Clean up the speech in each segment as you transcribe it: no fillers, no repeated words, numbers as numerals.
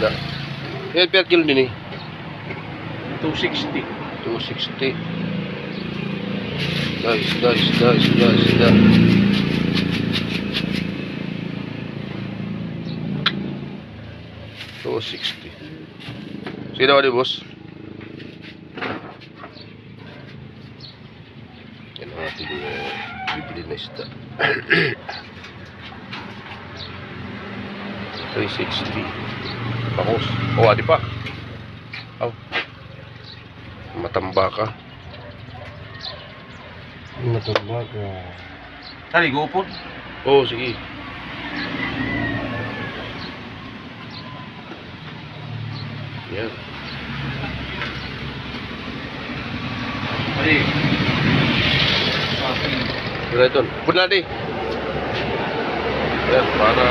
isda. Yan per kilo din eh. 260. 260. Isda. 260. Sino ka di, boss? Yan ang ating bibili na isda. 360. Bakos. Oh, adi pa. Oh. Matamba ka. Tali, gupon. Oh, sige. Yan. Tali. Wala ito. Puna natin. Yan, para...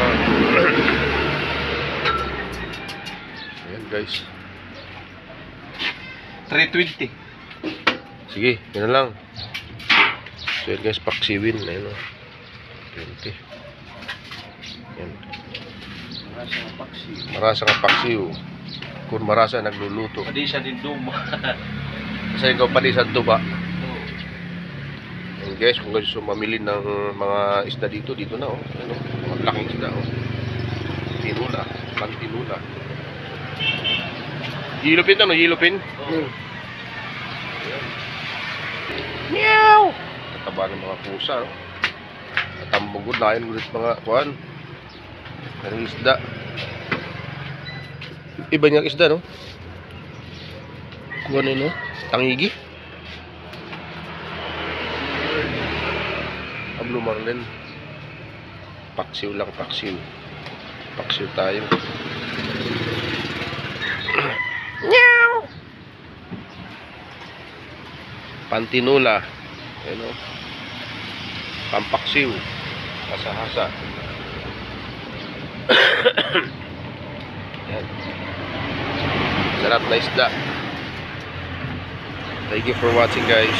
Ayan, guys. 320. Sige, yun na lang. So, yan guys, paksiwin. Ayan o. 20. Yan. Marasa ka paksiw. Kung marasa, nagluluto. Pwede siya din duma. Kasi ikaw pali sa tuba. Yan guys, kung gusto mamili ng mga isda dito, dito na oh. Ano, mga laking isda oh. Tinula, pantinula. Yilupin na no, yilupin. Meow! Kataba ng mga pusa no. Natambugod na yun ulit mga kuhan. Ang isda. Iba niyang isda no. Kuha na no. Tangigi. Blue marlin. Paksiw lang, paksiw. Paksiw tayo. Meow! Pantinula. Ayan o. Pampaksiw. Hasa-hasa. Ayan. Sarap na isda. Thank you for watching guys.